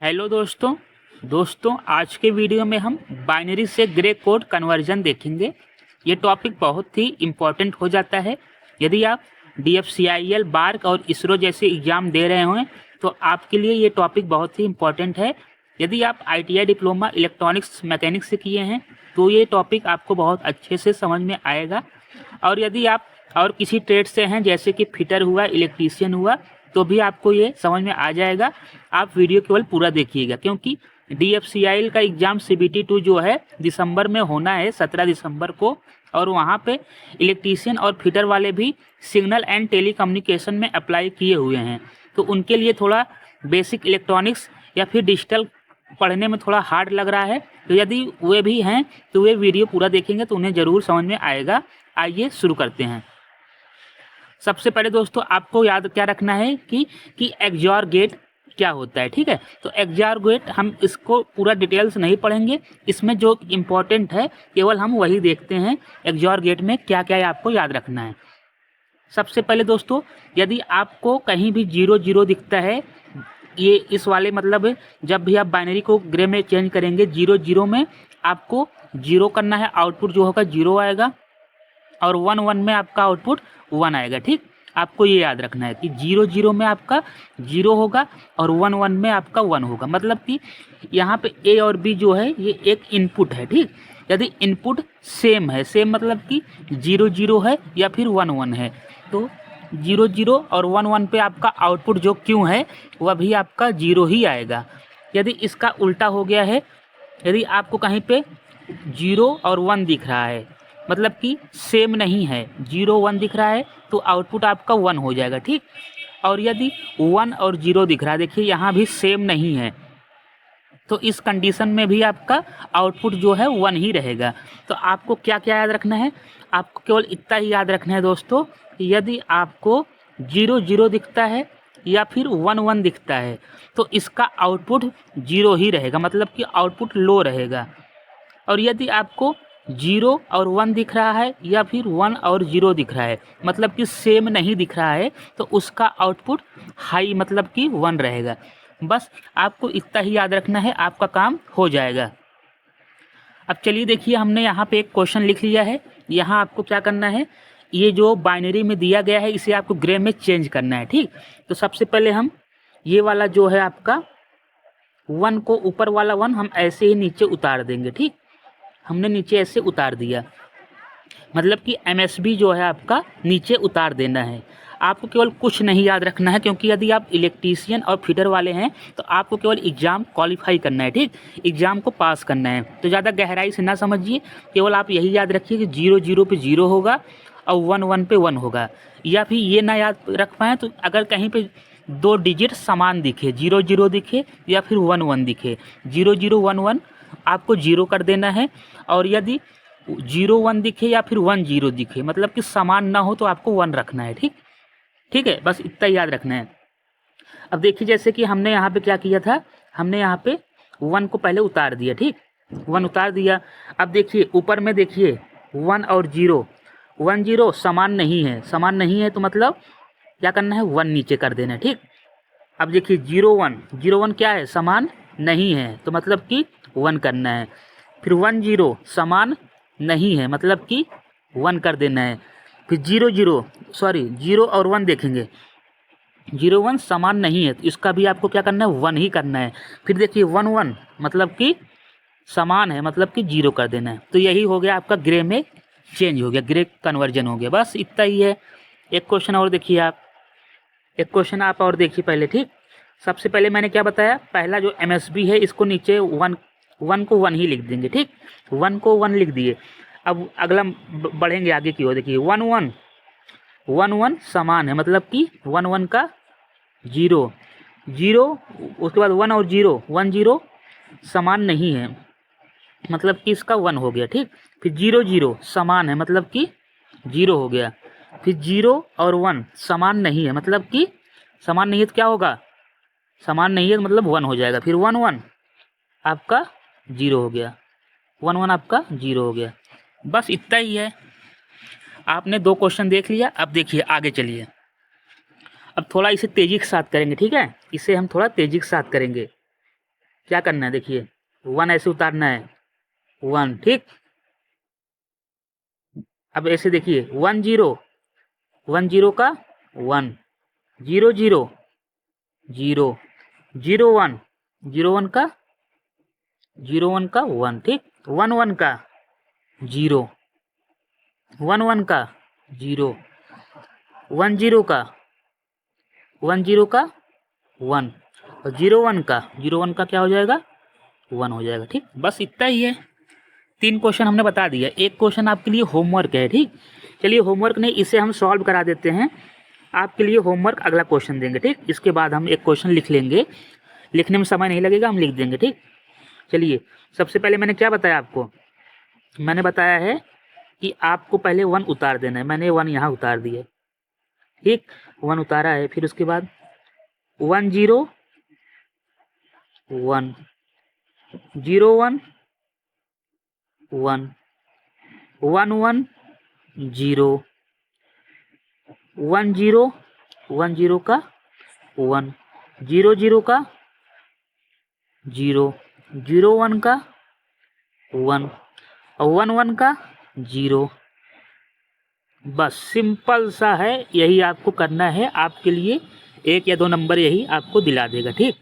Hello दोस्तों आज के वीडियो में हम बाइनरी से ग्रे कोड कन्वर्जन देखेंगे। ये टॉपिक बहुत ही इम्पोर्टेंट हो जाता है। यदि आप DFCIL, बार्क और इसरो जैसे एग्ज़ाम दे रहे हैं तो आपके लिए ये टॉपिक बहुत ही इम्पोर्टेंट है। यदि आप ITI डिप्लोमा इलेक्ट्रॉनिक्स मैकेनिक्स से किए हैं तो ये टॉपिक आपको बहुत अच्छे से समझ में आएगा। और यदि आप और किसी ट्रेड से हैं जैसे कि फिटर हुआ, इलेक्ट्रीशियन हुआ, तो भी आपको ये समझ में आ जाएगा। आप वीडियो केवल पूरा देखिएगा क्योंकि DFCIL का एग्ज़ाम CBT2 जो है दिसंबर में होना है, 17 दिसंबर को। और वहाँ पे इलेक्ट्रीशियन और फिटर वाले भी सिग्नल एंड टेलीकम्युनिकेशन में अप्लाई किए हुए हैं, तो उनके लिए थोड़ा बेसिक इलेक्ट्रॉनिक्स या फिर डिजिटल पढ़ने में थोड़ा हार्ड लग रहा है। तो यदि वे भी हैं तो वे वीडियो पूरा देखेंगे तो उन्हें ज़रूर समझ में आएगा। आइए शुरू करते हैं। सबसे पहले दोस्तों आपको याद क्या रखना है कि XOR गेट क्या होता है, ठीक है। तो XOR गेट हम इसको पूरा डिटेल्स नहीं पढ़ेंगे, इसमें जो इम्पोर्टेंट है केवल हम वही देखते हैं। XOR गेट में क्या क्या है आपको याद रखना है। सबसे पहले दोस्तों, यदि आपको कहीं भी 0 0 दिखता है, ये इस वाले मतलब जब भी आप बाइनरी को ग्रे में चेंज करेंगे 0 0 में आपको 0 करना है, आउटपुट जो होगा 0 आएगा। और 1 1 में आपका आउटपुट 1 आएगा, ठीक। आपको ये याद रखना है कि 0 0 में आपका 0 होगा और 1 1 में आपका 1 होगा। मतलब कि यहाँ पे A और B जो है ये एक इनपुट है, ठीक। यदि इनपुट सेम है, सेम मतलब कि 0 0 है या फिर 1 1 है, तो 0 0 और 1 1 पे आपका आउटपुट जो क्यों है वह भी आपका 0 ही आएगा। यदि इसका उल्टा हो गया है, यदि आपको कहीं पे 0 और 1 दिख रहा है, मतलब कि सेम नहीं है, 0 1 दिख रहा है तो आउटपुट आपका 1 हो जाएगा, ठीक। और यदि 1 और 0 दिख रहा है, देखिए यहाँ भी सेम नहीं है, तो इस कंडीशन में भी आपका आउटपुट जो है 1 ही रहेगा। तो आपको क्या क्या याद रखना है, आपको केवल इतना ही याद रखना है दोस्तों, यदि आपको 0 0 दिखता है या फिर 1 1 दिखता है तो इसका आउटपुट 0 ही रहेगा, मतलब कि आउटपुट लो रहेगा। और यदि आपको 0 और 1 दिख रहा है या फिर 1 और 0 दिख रहा है, मतलब कि सेम नहीं दिख रहा है, तो उसका आउटपुट हाई मतलब कि 1 रहेगा। बस आपको इतना ही याद रखना है, आपका काम हो जाएगा। अब चलिए देखिए, हमने यहाँ पे एक क्वेश्चन लिख लिया है। यहाँ आपको क्या करना है, ये जो बाइनरी में दिया गया है इसे आपको ग्रे में चेंज करना है, ठीक। तो सबसे पहले हम ये वाला जो है आपका 1 को, ऊपर वाला 1 हम ऐसे ही नीचे उतार देंगे, ठीक। हमने नीचे ऐसे उतार दिया, मतलब कि MSB जो है आपका नीचे उतार देना है। आपको केवल कुछ नहीं याद रखना है, क्योंकि यदि आप इलेक्ट्रीशियन और फिटर वाले हैं तो आपको केवल एग्ज़ाम क्वालिफाई करना है, ठीक। एग्ज़ाम को पास करना है, तो ज़्यादा गहराई से ना समझिए। केवल आप यही याद रखिए कि 0 0 पे 0 होगा और 1 1 पे 1 होगा। या फिर ये ना याद रख पाएँ तो अगर कहीं पे 2 डिजिट समान दिखे, 0 0 दिखे या फिर 1 1 दिखे, 0 0 1 1 आपको 0 कर देना है। और यदि 0 1 दिखे या फिर 1 0 दिखे, मतलब कि समान ना हो, तो आपको 1 रखना है, ठीक। ठीक है, बस इतना याद रखना है। अब देखिए, जैसे कि हमने यहाँ पे क्या किया था, हमने यहाँ पे 1 को पहले उतार दिया, ठीक। 1 उतार दिया। अब देखिए ऊपर में देखिए 1 और 0, 1 0 समान नहीं है, समान नहीं है तो मतलब क्या करना है, 1 नीचे कर देना है, ठीक। अब देखिए 0 1, 0 1 क्या है, समान नहीं है, तो मतलब कि 1 करना है। फिर 1 0 समान नहीं है, मतलब कि 1 कर देना है। फिर 0 0 0 और 1 देखेंगे, 0 1 समान नहीं है तो इसका भी आपको क्या करना है, 1 ही करना है। फिर देखिए 1 1 मतलब कि समान है, मतलब कि 0 कर देना है। तो यही हो गया आपका ग्रे में चेंज हो गया, ग्रे कन्वर्जन हो गया। बस इतना ही है। एक क्वेश्चन और देखिए आप, एक क्वेश्चन आप और देखिए पहले, ठीक। सबसे पहले मैंने क्या बताया, पहला जो MSB है इसको नीचे 1 को 1 ही लिख देंगे, ठीक। 1 को 1 लिख दिए। अब अगला बढ़ेंगे आगे की ओर, देखिए 1 1 1 1 समान है, मतलब कि 1 1 का 0 0, उसके बाद 1 और 0 1 0 समान नहीं है, मतलब कि इसका 1 हो गया, ठीक। फिर 0 0 समान है, मतलब कि 0 हो गया। फिर 0 और 1 समान नहीं है, मतलब कि समान नहीं है तो क्या होगा, समान नहीं है तो मतलब 1 हो जाएगा। फिर 1 1 आपका 0 हो गया, 1 1 आपका 0 हो गया। बस इतना ही है। आपने 2 क्वेश्चन देख लिया। अब देखिए आगे चलिए, अब थोड़ा इसे तेज़ी के साथ करेंगे, ठीक है। इसे हम थोड़ा तेज़ी के साथ करेंगे। क्या करना है, देखिए 1 ऐसे उतारना है, 1, ठीक। अब ऐसे देखिए 1 0, 1 0 का 1, 0 0 0, 0 1, 0 1 का 0 1 का 1, ठीक। 1 1 का 0, 1 1 का 0, 1 0 का 1 0 का 1, और 0 1 का 0 1 का क्या हो जाएगा, 1 हो जाएगा, ठीक। बस इतना ही है, 3 क्वेश्चन हमने बता दिया। एक क्वेश्चन आपके लिए होमवर्क है, ठीक। चलिए होमवर्क नहीं, इसे हम सॉल्व करा देते हैं। आपके लिए होमवर्क अगला क्वेश्चन देंगे, ठीक। इसके बाद हम एक क्वेश्चन लिख लेंगे, लिखने में समय नहीं लगेगा, हम लिख देंगे, ठीक। चलिए सबसे पहले मैंने क्या बताया आपको, मैंने बताया है कि आपको पहले 1 उतार देना है। मैंने 1 यहाँ उतार दिया, ठीक। 1 उतारा है, फिर उसके बाद 1 0 1 0 1 1 1 1 0 1 0 1 0 का 1, 0 0 का 0, 0 1 का 1, और 1 1 का 0। बस सिंपल सा है, यही आपको करना है। आपके लिए 1 या 2 नंबर यही आपको दिला देगा, ठीक।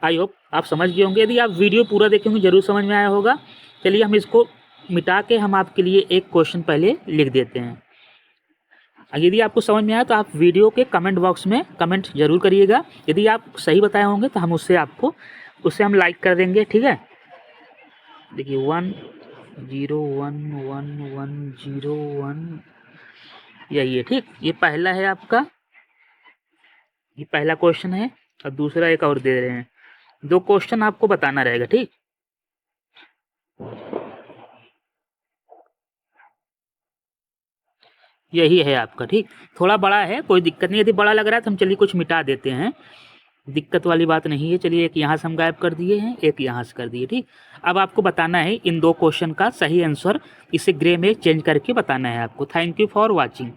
आई होप आप समझ गए होंगे। यदि आप वीडियो पूरा देखेंगे जरूर समझ में आया होगा। चलिए हम इसको मिटा के हम आपके लिए एक क्वेश्चन पहले लिख देते हैं। यदि आपको समझ में आया तो आप वीडियो के कमेंट बॉक्स में कमेंट जरूर करिएगा। यदि आप सही बताए होंगे तो हम उससे हम लाइक कर देंगे, ठीक है। देखिए 1 0 1 1 1 0 1, यही है, ठीक। ये पहला है आपका, ये पहला क्वेश्चन है, और दूसरा एक और दे रहे हैं। 2 क्वेश्चन आपको बताना रहेगा, ठीक। यही है आपका, ठीक। थोड़ा बड़ा है, कोई दिक्कत नहीं। यदि बड़ा लग रहा है तो हम चलिए कुछ मिटा देते हैं, दिक्कत वाली बात नहीं है। चलिए एक यहाँ से हम गायब कर दिए हैं, एक यहाँ से कर दिए, ठीक। अब आपको बताना है इन 2 क्वेश्चन का सही आंसर, इसे ग्रे में चेंज करके बताना है आपको। Thank you for watching.